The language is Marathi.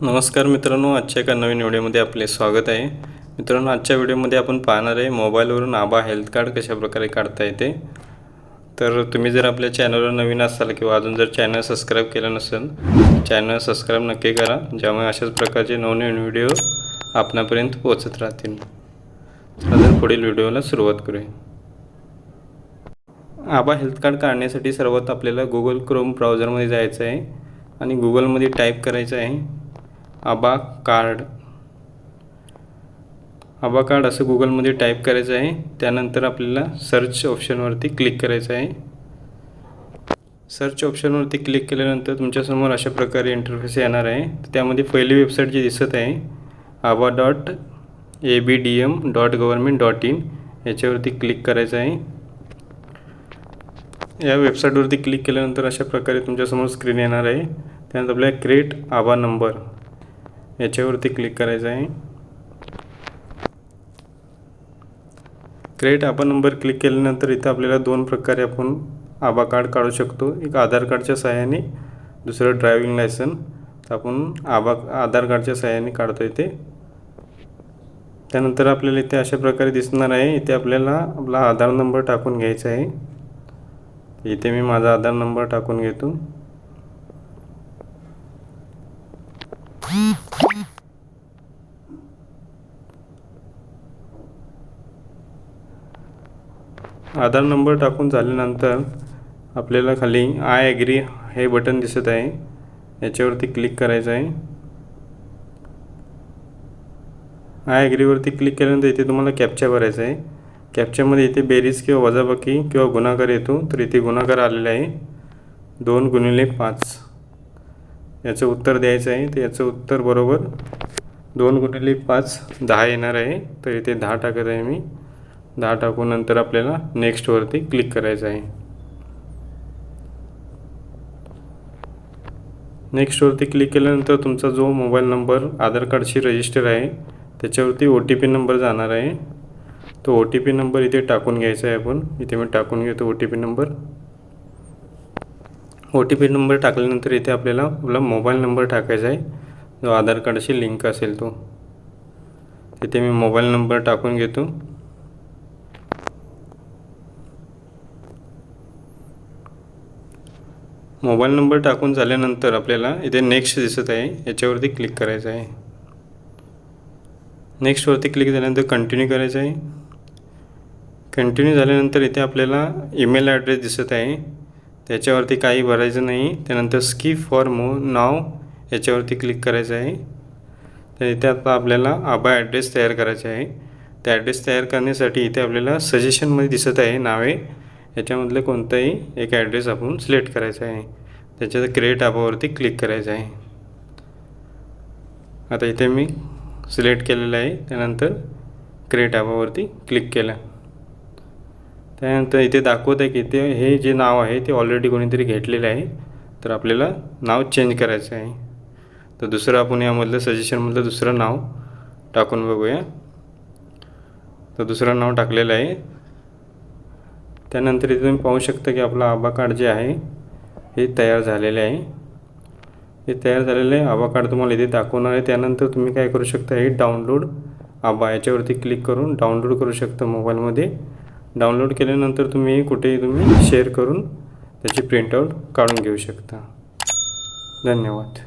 नमस्कार मित्रांनो, आजच्या एका नवीन व्हिडिओमध्ये आपले स्वागत आहे। मित्रांनो, आजच्या व्हिडिओमध्ये आपण पाहणार आहे मोबाईलवरून आभा हेल्थ कार्ड कशा प्रकारे काढता येते। तर तुम्ही जर आपल्या चॅनलवर नवीन असाल किंवा अजून जर चॅनल सबस्क्राइब केलं नसेल, चॅनल सबस्क्राइब नक्की करा, ज्यामुळे अशाच प्रकारचे नवनवीन व्हिडिओ आपणापर्यंत पोहोचत राहतील। तर पुढील व्हिडिओला सुरुवात करूया। आभा हेल्थ कार्ड काढण्यासाठी सर्वात आपल्याला Google Chrome ब्राउझरमध्ये जायचं आहे आणि Googleमध्ये टाईप करायचं आहे आभा कार्ड असं Googleमध्ये टाईप करायचं आहे। त्यानंतर आपल्याला सर्च ऑप्शनवरती क्लिक करायचं आहे। सर्च ऑप्शनवरती क्लिक केल्यानंतर तुमच्यासमोर अशा प्रकारे इंटरफेस येणार आहे। त्यामध्ये पहिली वेबसाईट जी दिसत आहे ava.abdm.government.in याच्यावरती क्लिक करायचं आहे। या वेबसाईटवरती क्लिक केल्यानंतर अशा प्रकारे तुमच्यासमोर स्क्रीन येणार आहे। त्यानंतर आपल्याला क्रिएट आभा नंबर याच्यावरती क्लिक करायचं आहे। क्रिएट आभा नंबर क्लिक केल्यानंतर इथे आपल्याला दोन प्रकारे आपण आभा कार्ड काढू शकतो। एक आधार कार्डच्या सहाय्याने, दुसरं ड्रायव्हिंग लायसन। तर आपण आधार कार्डच्या सहाय्याने काढतो इथे। त्यानंतर आपल्याला इथे अशा प्रकारे दिसणार आहे। इथे आपल्याला आपला आधार नंबर टाकून घ्यायचा आहे। इथे मी माझा आधार नंबर टाकून घेतो। आधार नंबर टाकून झाल्यानंतर आपल्याला खाली आय ॲग्री हे बटन दिसत आहे, याच्यावरती क्लिक करायचं आहे। आय ॲग्रीवरती क्लिक केल्यानंतर इथे तुम्हाला कॅप्चा भरायचा आहे। कॅप्चामध्ये इथे बेरीज किंवा वजाबाकी किंवा गुणाकार येतो, तर इथे गुणाकार आलेला आहे 2×5 याचं उत्तर द्यायचं आहे। तर याचं उत्तर बरोबर 2×5 10 येणार आहे। तर इथे 10 टाकत आहे मी। 10 टाकून नंतर आपल्याला नेक्स्टवरती क्लिक करायचं आहे। नेक्स्टवरती क्लिक केल्यानंतर तुमचा जो मोबाईल नंबर आधार कार्डशी रजिस्टर आहे त्याच्यावरती OTP नंबर जाणार आहे। तो OTP नंबर इथे टाकून घ्यायचा आहे आपण। इथे मी टाकून घेतो OTP नंबर। OTP नंबर टाकल्यानंतर इथे आपल्याला आपला मोबाईल नंबर टाकायचा आहे, जो आधार कार्डशी लिंक असेल तो। इथे मी मोबाईल नंबर टाकून घेतो। मोबाईल नंबर टाकून झाल्यानंतर आपल्याला इथे नेक्स्ट दिसत आहे, याच्यावरती क्लिक करायचं आहे। नेक्स्टवरती क्लिक झाल्यानंतर कंटिन्यू करायचं आहे। कंटिन्यू झाल्यानंतर इथे आपल्याला ईमेल ॲड्रेस दिसत आहे, त्याच्यावरती काही भरायचं नाही। त्यानंतर स्किप फॉर मोर नाव याच्यावरती क्लिक करायचं आहे। तर इथे आता आपल्याला आभा ॲड्रेस तयार करायचा आहे। त्या ॲड्रेस तयार करण्यासाठी इथे आपल्याला सजेशनमध्ये दिसत आहे नावे, याच्यामधलं कोणताही एक ॲड्रेस आपण सिलेक्ट करायचा आहे। त्याच्यात क्रिएट आभावरती क्लिक करायचं आहे। आता इथे मी सिलेक्ट केलेलं आहे। त्यानंतर क्रिएट आभावरती क्लिक केलं। त्यानंतर इथे दाखवत आहे की ते हे जे नाव आहे ते ऑलरेडी कोणीतरी घेतलेलं आहे, तर आपल्याला नाव चेंज करायचं आहे। तर दुसरं आपण यामधलं सजेशनमधलं दुसरं नाव टाकून बघूया। तर दुसरं नाव टाकलेलं आहे। त्यानंतर इथे तुम्ही पाहू शकता की आपलं आभा कार्ड जे आहे हे तयार झालेले आहे। हे तयार झालेलं आहे आभा कार्ड तुम्हाला इथे दाखवणार आहे। त्यानंतर तुम्ही काय करू शकता, हे डाउनलोड आभा याच्यावरती क्लिक करून डाउनलोड करू शकता मोबाईलमध्ये। डाउनलोड केल्यानंतर तुम्ही कुठेही शेअर करून त्याची प्रिंटआउट काढून घेऊ शकता। धन्यवाद।